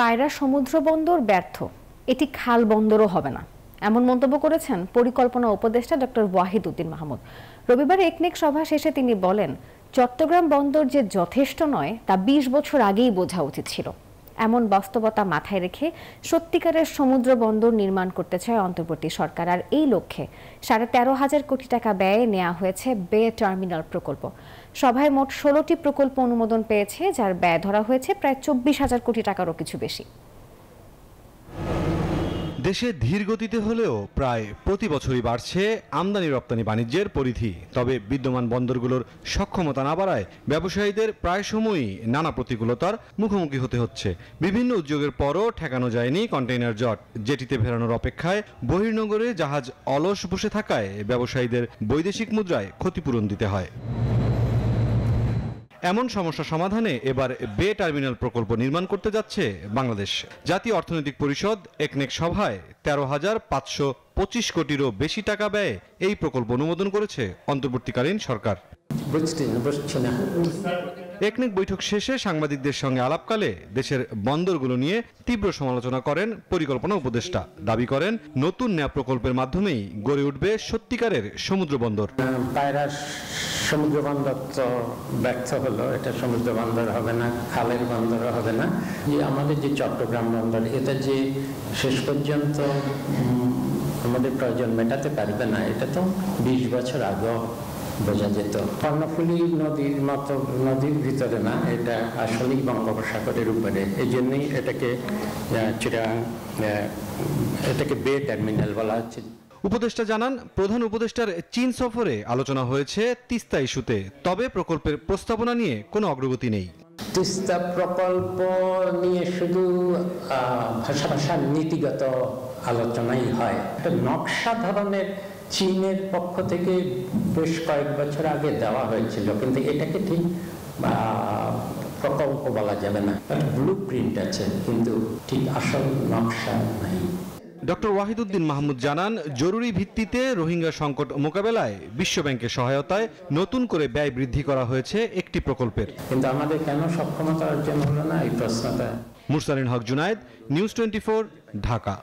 পায়রা সমুদ্র বন্দর ব্যর্থ, এটি খাল বন্দরও হবে না, এমন মন্তব্য করেছেন পরিকল্পনা উপদেষ্টা ডক্টর ওয়াহিদ উদ্দিন মাহমুদ। রবিবার একনেক সভা শেষে তিনি বলেন, চট্টগ্রাম বন্দর যে যথেষ্ট নয় তা ২০ বছর আগেই বোঝা উচিত ছিল। এমন বাস্তবতা মাথায় রেখে সত্যিকারের সমুদ্র বন্দর নির্মাণ করতে চায় অন্তর্বর্তী সরকার। আর এই লক্ষ্যে ১৩,৫০০ কোটি টাকা ব্যয়ে নেওয়া হয়েছে বে টার্মিনাল প্রকল্প। সভায় মোট ১৬টি প্রকল্প অনুমোদন পেয়েছে, যার ব্যয় ধরা হয়েছে প্রায় ২৪,০০০ কোটি টাকারও কিছু বেশি। দেশে ধীর গতিতে হলেও প্রায় প্রতি বছরই বাড়ছে আমদানি রপ্তানি বাণিজ্যের পরিধি। তবে বিদ্যমান বন্দরগুলোর সক্ষমতা না বাড়ায় ব্যবসায়ীদের প্রায় সময়ই নানা প্রতিকূলতার মুখোমুখি হতে হচ্ছে। বিভিন্ন উদ্যোগের পরও ঠেকানো যায়নি কন্টেইনার জট। জেটিতে ফেরানোর অপেক্ষায় বহির্নগরে জাহাজ অলস বসে থাকায় ব্যবসায়ীদের বৈদেশিক মুদ্রায় ক্ষতিপূরণ দিতে হয়। এমন সমস্যা সমাধানে এবার বে টার্মিনাল প্রকল্প নির্মাণ করতে যাচ্ছে বাংলাদেশ। জাতীয় অর্থনৈতিক পরিষদ একনেক সভায় ১৩,৫২৫ কোটিরও বেশি টাকা ব্যয়ে এই প্রকল্প অনুমোদন করেছে অন্তর্বর্তীকালীন সরকার। একনেক বৈঠক শেষে সাংবাদিকদের সঙ্গে আলাপকালে দেশের বন্দরগুলো নিয়ে তীব্র সমালোচনা করেন পরিকল্পনা উপদেষ্টা। দাবি করেন, নতুন নেয়া প্রকল্পের মাধ্যমেই গড়ে উঠবে সত্যিকারের সমুদ্র বন্দর। সমুদ্র বন্দর তো ব্যর্থ হলো, এটা সমুদ্র বন্দর হবে না, খালের বন্দর হবে না। যে আমাদের যে চট্টগ্রাম বন্দর, এটা যে শেষ পর্যন্ত আমাদের প্রয়োজন মেটাতে পারবে না, এটা তো ২০ বছর আগেও বোঝা যেত। কর্ণফুলী নদীর মতো নদীর ভিতরে না, এটা আসলেই বঙ্গোপসাগরের উপরে। এই জন্যই এটাকে বে টার্মিনাল বলা হচ্ছে। উপদেষ্টা জানান, প্রধান উপদেষ্টার চীন সফরে আলোচনা হয়েছে তিস্তা ইস্যুতে, তবে প্রকল্পের প্রস্তাবনা নিয়ে কোনো অগ্রগতি নেই। তিস্তা প্রকল্প নিয়ে শুধু ভাষা নীতিগত আলোচনাই হয়। একটা নকশা ধরনের চীনের পক্ষ থেকে বেশ কয়েক বছর আগে দেওয়া হয়েছিল, কিন্তু এটাকে ঠিক প্রকল্প বলা যাবে না। ব্লু প্রিন্ট আছে, কিন্তু ঠিক আসল নকশা নাই। ডক্টর ওয়াহিদ উদ্দিন মাহমুদ জানান, জরুরি ভিত্তিতে রোহিঙ্গা সংকট মোকাবেলায় বিশ্বব্যাংকের সহায়তায় নতুন করে ব্যয় বৃদ্ধি করা হয়েছে একটি প্রকল্পের। কিন্তু আমাদের কেন সক্ষমতা অর্জন হলো না, এই প্রশ্নটা। মুরসালিন হক জুনায়েদ, নিউজ 24, ঢাকা।